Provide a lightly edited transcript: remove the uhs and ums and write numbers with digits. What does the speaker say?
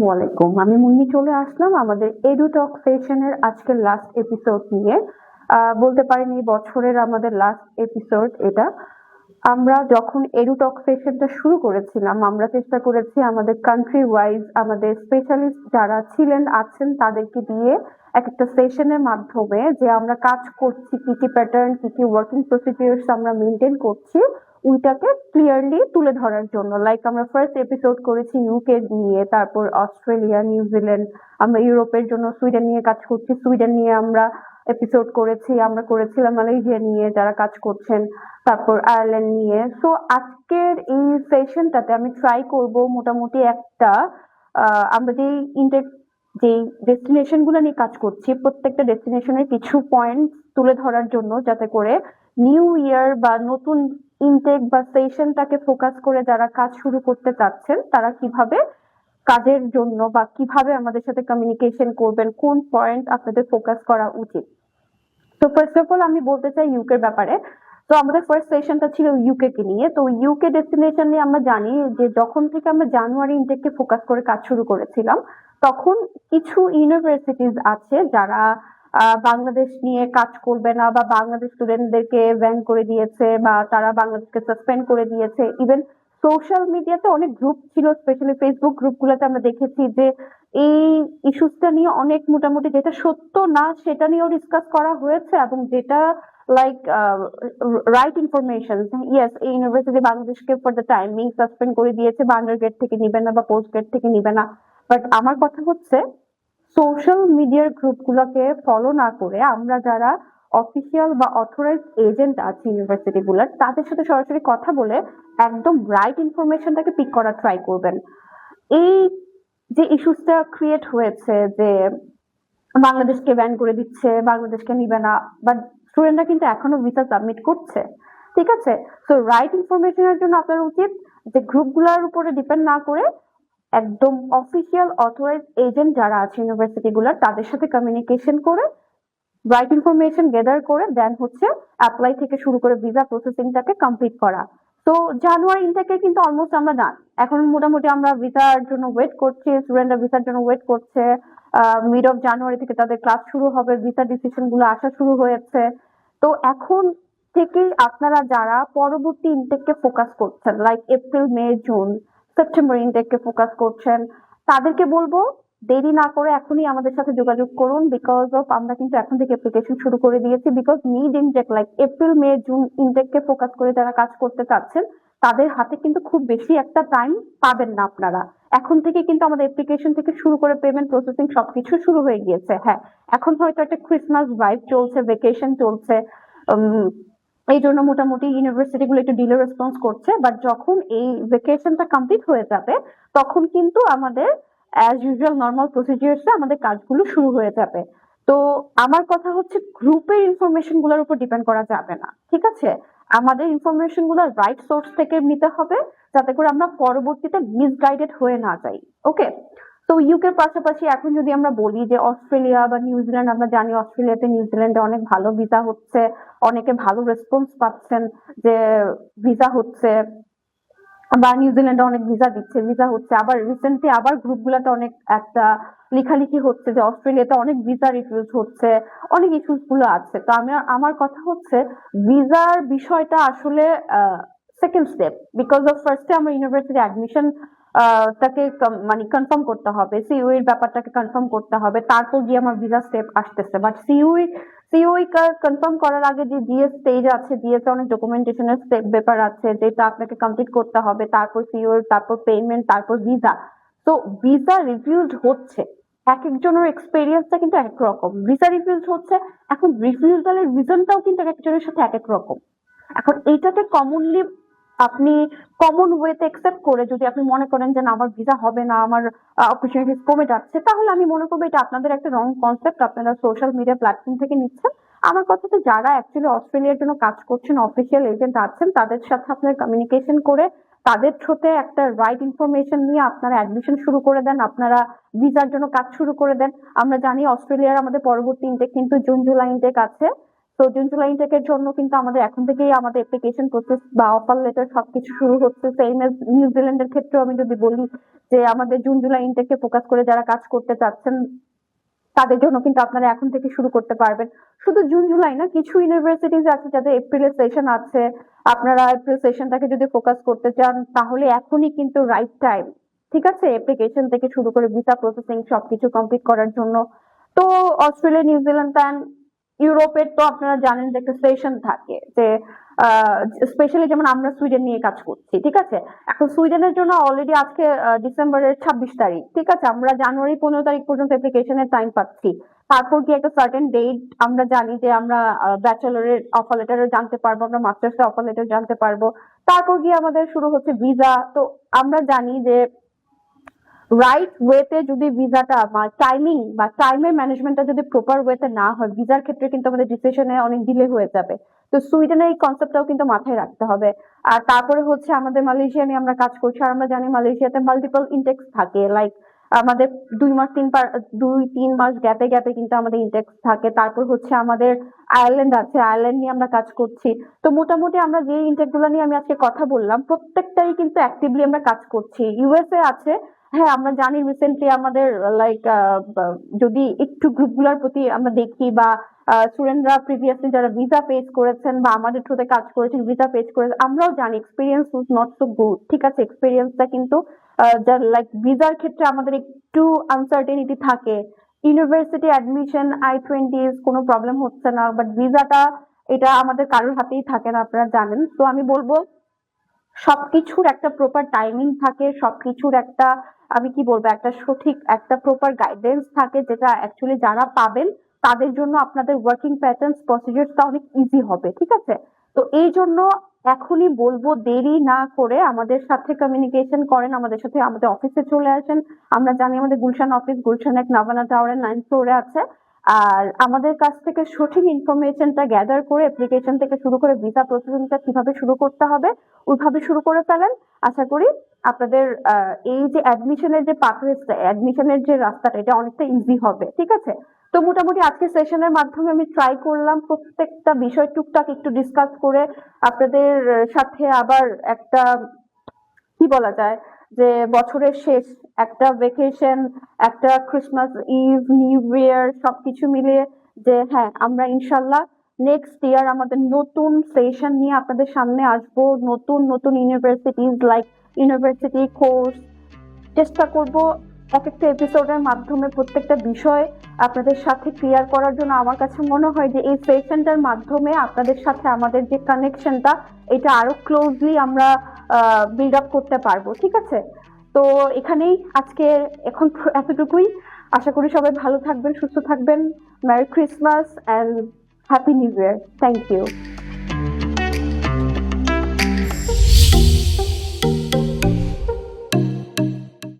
আসসালামু আলাইকুম। আমি মুন্নি চলে আসলাম আমাদের এডুটক সেশনের আজকের লাস্ট এপিসোড নিয়ে। বলতে পারেন এই বছরের আমাদের লাস্ট এপিসোড এটা। আমরা যখন এডুটক সেশনটা শুরু করেছিলাম, আমরা চেষ্টা করেছি আমাদের কান্ট্রি ওয়াইজ আমাদের স্পেশালিস্ট যারা ছিলেন আছেন তাদেরকে দিয়ে একটা সেশনের মাধ্যমে যে আমরা কাজ করছি, কি কি প্যাটার্ন, কি কি ওয়ার্কিং প্রসিডিউরস আমরা মেনটেন করছি, ওইটাকে ক্লিয়ারলি তুলে ধরার জন্য। লাইক আমরা ফার্স্ট এপিসোড করেছি ইউকে নিয়ে, তারপর অস্ট্রেলিয়া, নিউজিল্যান্ড, আমরা ইউরোপের জন্য সুইডেন নিয়ে কাজ করছি, সুইডেন নিয়ে আমরা এপিসোড করেছি, আমরা করেছিলাম মালয়েশিয়া নিয়ে যারা কাজ করছেন, তারপর আয়ারল্যান্ড নিয়ে। সো আজকের এই সেশনটাতে আমি ট্রাই করব মোটামুটি একটা আমরা যে ইনটেক যে ডেস্টিনেশন গুলো নিয়ে কাজ করছি প্রত্যেকটা ডেস্টিনেশনের কিছু পয়েন্ট তুলে ধরার জন্য, যাতে করে নিউ ইয়ার বা নতুন ইনটেক বা সেশনটাকে ফোকাস করে যারা কাজ শুরু করতে চাচ্ছেন তারা কিভাবে কাজের জন্য বা কিভাবে আমাদের সাথে কমিউনিকেশন করবেন, কোন পয়েন্ট আপনাদের ফোকাস করা উচিত। তো ফার্স্ট অফ অল আমি বলতে চাই ইউকের ব্যাপারে। তো আমাদের ফার্স্ট সেশনটা ছিল ইউকে কে নিয়ে। তো ইউকে ডেস্টিনেশন নিয়ে আমরা জানি যে যখন থেকে আমরা জানুয়ারি ইনটেককে ফোকাস করে কাজ শুরু করেছিলাম, তখন কিছু ইউনিভার্সিটিজ আছে যারা বাংলাদেশ নিয়ে কাজ করবে না বা বাংলাদেশ স্টুডেন্টদেরকে ব্যান করে দিয়েছে বা তারা বাংলাদেশকে সাসপেন্ড করে দিয়েছে। ইভেন সোশ্যাল মিডিয়াতে অনেক গ্রুপ ছিল, স্পেশালি ফেসবুক গ্রুপগুলোতে আমরা দেখেছি যে এই ইস্যুসটা নিয়ে অনেক মোটামুটি যেটা সত্য না সেটা নিয়েও ডিসকাস করা হয়েছে, এবং যেটা লাইক রাইট ইনফরমেশন, ইয়েস এই ইউনিভার্সিটি বাংলাদেশকে ফর দ্য টাইমিং সাসপেন্ড করে দিয়েছে বা আন্ডার গ্রেড থেকে নিবে না বা পোস্ট গ্রেড থেকে নিবে না। বাট আমার কথা হচ্ছে সোশ্যাল মিডিয়ার গ্রুপগুলোকে ফলো না করে আমরা যারা অফিসিয়াল বা অথরাইজড এজেন্ট আছে ইউনিভার্সিটি গুলার, তাদের সাথে সরাসরি কথা বলে একদম রাইট ইনফরমেশনটাকে পিক করার ট্রাই করবেন। এই যে ইস্যুসটা ক্রিয়েট হয়েছে যে বাংলাদেশকে ব্যান করে দিচ্ছে, বাংলাদেশকে নিবে না, বাট স্টুডেন্টরা কিন্তু এখনো ভিসা সাবমিট করছে, ঠিক আছে? তো রাইট ইনফরমেশনের জন্য আপনার উচিত যে গ্রুপগুলোর উপরে ডিপেন্ড না করে একদম অফিসিয়াল অথরাইজড এজেন্ট যারা আছে ইউনিভার্সিটি গুলার তাদের সাথে কমিউনিকেশন করে রাইট ইনফরমেশন গেদার করে দেন হচ্ছে অ্যাপ্লাই থেকে শুরু করে ভিসা প্রসেসিংটাকে কমপ্লিট করা। তো জানুয়ারি ইনটেকে কিন্তু অলমোস্ট আমরা ডান। এখন মোটামুটি আমরা ভিসার জন্য ওয়েট করছি, স্টুডেন্টরা ভিসার জন্য ওয়েট করছে। মিড অফ জানুয়ারি থেকে তাদের ক্লাস শুরু হবে, ভিসা ডিসিশন গুলো আসা শুরু হয়েছে। তো এখন থেকেই আপনারা যারা পরবর্তী ইনটেককে ফোকাস করছেন, like April, May, June, September ইনটেককে focus করছেন, তাদেরকে বলবো দেরি না করে এখনই আমাদের সাথে যোগাযোগ করুন। বিকজ অফ আমরা কিন্তু এখন থেকে অ্যাপ্লিকেশন শুরু করে দিয়েছি। Because need intake like April, May, June ইনটেককে ফোকাস করে যারা কাজ করতে চাচ্ছেন তাদের হাতে কিন্তু খুব বেশি একটা টাইম পাবেন না আপনারা। এখন থেকে কিন্তু আমাদের অ্যাপ্লিকেশন থেকে শুরু করে পেমেন্ট প্রসেসিং সবকিছু শুরু হয়ে গিয়েছে। হ্যাঁ, এখন হয়তো একটা ক্রিসমাস ভাইব চলছে, ভেকেশন চলছে, এই জন্য মোটামুটি ইউনিভার্সিটি গুলো একটু ডিলে রেসপন্স করছে। বাট যখন এই ভেকেশনটা কমপ্লিট হয়ে যাবে তখন কিন্তু আমাদের অ্যাজ ইউজুয়াল নর্মাল প্রসিডিউরসে আমাদের কাজগুলো শুরু হয়ে যাবে। তো আমার কথা হচ্ছে গ্রুপের ইনফরমেশন গুলোর উপর ডিপেন্ড করা যাবে না, ঠিক আছে? আমাদের ইনফরমেশন গুলো রাইট সোর্স থেকে নিতে হবে যাতে করে আমরা পরবর্তীতে মিসগাইডেড হয়ে না যাই। ওকে, তো ইউকের পাশাপাশি এখন যদি আমরা বলি যে অস্ট্রেলিয়া বা নিউজিল্যান্ড, আমরা জানি অস্ট্রেলিয়াতে নিউজিল্যান্ডে অনেক ভালো ভিসা হচ্ছে, অনেকে ভালো রেসপন্স পাচ্ছেন যে ভিসা হচ্ছে, বা নিউজিল্যান্ডে অনেক ভিসা হচ্ছে। আবার রিসেন্টলি আবার গ্রুপগুলোতে অনেক একটা লেখালেখি হচ্ছে যে অস্ট্রেলিয়াতে অনেক ভিসা রিফিউজ হচ্ছে, অনেক ইস্যুস গুলো আছে। তো আমার কথা হচ্ছে ভিসার বিষয়টা আসলে সেকেন্ড স্টেপ। বিকজ অফ ফার্স্টে আমরা ইউনিভার্সিটি অ্যাডমিশন তাকে মানে কনফার্ম করতে হবে, সিইউ এর ব্যাপারটাকে কনফার্ম করতে হবে, তারপর গিয়ে আমার ভিসা স্টেপ আসতেছে। বাট সিইউ কনফার্ম করার আগে যে জিএস স্টেজ আছে, জিএস অনেক ডকুমেন্টেশনের স্টেপ ব্যাপার আছে যেটা আপনাকে কমপ্লিট করতে হবে, তারপর সিইউ, তারপর পেমেন্ট, তারপর ভিসা। তো ভিসা রিফিউজড হচ্ছে, এক একজনের এক্সপেরিয়েন্সটা কিন্তু এক রকম। ভিসা রিফিউজ হচ্ছে, এখন রিফিউজালের রিজনটাও কিন্তু এক একজনের সাথে এক এক রকম। এখন এইটাকে কমনলি আপনি কমন ওয়েতে অ্যাকসেপ্ট করে যদি আপনি মনে করেন যে না আমার ভিসা হবে না, আমার অপরচুনিটিস কমে যাচ্ছে, তাহলে আমি মনে করবো এটা আপনাদের একটা রং কনসেপ্ট, আপনারা সোশ্যাল মিডিয়া প্ল্যাটফর্ম থেকে নিচ্ছেন। আমার কথা তো যারা অ্যাকচুয়ালি অস্ট্রেলিয়ার জন্য কাজ করছেন, অফিসিয়াল এজেন্ট আছেন, তাদের সাথে আপনার কমিউনিকেশন করে তাদের থ্রুতে একটা রাইট ইনফরমেশন নিয়ে আপনারা অ্যাডমিশন শুরু করে দেন, আপনারা ভিসার জন্য কাজ শুরু করে দেন। আমরা জানি অস্ট্রেলিয়ার আমাদের পরবর্তী ইনটেক কিন্তু জুন জুলাই ইনটেক আছে। তো জুন জুলাই ইনটেকের জন্য কিন্তু আমাদের এখন থেকেই আমাদের অ্যাপ্লিকেশন প্রসেস বা অফার লেটার সবকিছু শুরু হচ্ছে। সেম এজ নিউজিল্যান্ডের ক্ষেত্রেও আমি যদি বলি যে আমাদের জুন জুলাই ইনটেককে ফোকাস করে যারা কাজ করতে চাচ্ছেন তাদের জন্য কিন্তু আপনারা এখন থেকে শুরু করতে পারবেন। শুধু জুন জুলাই না, কিছু ইউনিভার্সিটিজ আছে যাদের এপ্রিলের সেশন আছে, আপনারা এপ্রিল সেশনটাকে যদি ফোকাস করতে চান তাহলে এখনই কিন্তু রাইট টাইম, ঠিক আছে, অ্যাপ্লিকেশন থেকে শুরু করে ভিসা প্রসেসিং সবকিছু কমপ্লিট করার জন্য। তো অস্ট্রেলিয়া, নিউজিল্যান্ড অ্যান্ড ইউরোপের তো আপনারা জানেন যে একটা সেশন থাকে, যে স্পেশালি যেমন আমরা সুইডেন নিয়ে কাজ করছি, ঠিক আছে। এখন সুইডেনের জন্য অলরেডি আজকে ডিসেম্বরের 26 তারিখ, ঠিক আছে, আমরা জানুয়ারি 15 তারিখ পর্যন্ত অ্যাপ্লিকেশনের টাইম পাচ্ছি। তারপর কি একটা সার্টেন ডেট আমরা জানি যে আমরা ব্যাচেলরের অফার লেটারও জানতে পারবো, আমরা মাস্টার্সের অফার লেটার জানতে পারবো। তারপর গিয়ে আমাদের শুরু হচ্ছে ভিসা। তো আমরা জানি যে রাইট ওয়েতে যদি ভিসাটা বা টাইমিং বা টাইমের ম্যানেজমেন্টটা যদি প্রপার ওয়েতে না হয়, ভিসার ক্ষেত্রে কিন্তু আমাদের ডিসিশনে অনেক ডিলে হয়ে যাবে। তো সুইডেনের এই কনসেপ্টটাও কিন্তু মাথায় রাখতে হবে। আর তারপরে হচ্ছে আমাদের মালয়েশিয়া নিয়ে আমরা কাজ করছি, আর আমরা জানি মালয়েশিয়াতে মাল্টিপল ইনটেক্স থাকে, লাইক আমাদের 2-3 মাস গ্যাপে গ্যাপে কিন্তু আমাদের ইনটেক্স থাকে। তারপর হচ্ছে আমাদের আয়ারল্যান্ড আছে, আয়ারল্যান্ড নিয়ে আমরা কাজ করছি। তো মোটামুটি আমরা যে ইনটেক গুলো নিয়ে আমি আজকে কথা বললাম প্রত্যেকটাই কিন্তু অ্যাক্টিভলি আমরা কাজ করছি। ইউএসএ আছে, হ্যাঁ আমরা জানি রিসেন্টলি আমাদের লাইক যদি একটু গ্রুপগুলোর প্রতি আমরা দেখি বা স্টুডেন্টরা প্রিভিয়াসলি যারা ভিসা ফেস করেছেন বা আমাদের থ্রুতে কাজ করেছেন ভিসা ফেস করেছেন, আমরাও জানি experience was not so good, ঠিক আছে। এক্সপিরিয়েন্সটা কিন্তু লাইক ভিসার ক্ষেত্রে আমাদের একটু আনসার্টেনিটি থাকে। ইউনিভার্সিটি অ্যাডমিশন I-20s কোনো প্রবলেম হচ্ছে না, বাট ভিসাটা এটা আমাদের কারোর হাতেই থাকে না, আপনারা জানেন। তো আমি বলবো সবকিছুর একটা প্রপার টাইমিং থাকে, সবকিছুর একটা আমি কি বলবো একটা সঠিক একটা প্রপার গাইডেন্স থাকে, যেটা অ্যাকচুয়ালি যারা পাবেন তাদের জন্য আপনাদের ওয়ার্কিং প্যাটার্নস প্রসিডিউরটা অনেক ইজি হবে, ঠিক আছে। তো এই জন্য এখনই বলবো দেরি না করে আমাদের সাথে কমিউনিকেশন করেন, আমাদের সাথে আমাদের অফিসে চলে আসেন। আমরা জানি আমাদের গুলশান অফিস গুলশান এক নাভানা টাওয়ারের 9th ফ্লোরে আছে। আর আমাদের কাছ থেকে সঠিক ইনফরমেশনটা গ্যাদার করে অ্যাপ্লিকেশন থেকে শুরু করে ভিসা প্রসেসিংটা কিভাবে শুরু করতে হবে ওইভাবে শুরু করে ফেলেন। আশা করি আপনাদের এই যে অ্যাডমিশনের যে পাথওয়েটা, অ্যাডমিশনের যে রাস্তাটা, এটা অনেকটা ইজি হবে, ঠিক আছে। তো মোটামুটি আজকে সেশনের মাধ্যমে আমি ট্রাই করলাম প্রত্যেকটা বিষয় টুকটাক একটু ডিসকাস করে আপনাদের সাথে আবার একটা কি বলা যায় যে বছরের শেষ একটা ভেকেশন, একটা ক্রিসমাস ইভ, নিউ ইয়ার সবকিছু মিলিয়ে যে হ্যাঁ আমরা ইনশাল্লাহ নেক্সট ইয়ার আমাদের নতুন সেশন নিয়ে আপনাদের সামনে আসবো, নতুন নতুন ইউনিভার্সিটিজ লাইক ইউনিভার্সিটি কোর্স চেষ্টা করব এক একটা এপিসোডের মাধ্যমে প্রত্যেকটা বিষয় আপনাদের সাথে ক্লিয়ার করার জন্য। আমার কাছে মনে হয় যে এই সেশনটার মাধ্যমে আপনাদের সাথে আমাদের যে কানেকশনটা এটা আরো ক্লোজলি আমরা বিল্ড আপ করতে পারবো, ঠিক আছে। তো এখানেই আজকে এখন এতটুকুই। আশা করি সবাই ভালো থাকবেন, সুস্থ থাকবেন। Merry Christmas and happy New Year. Thank you.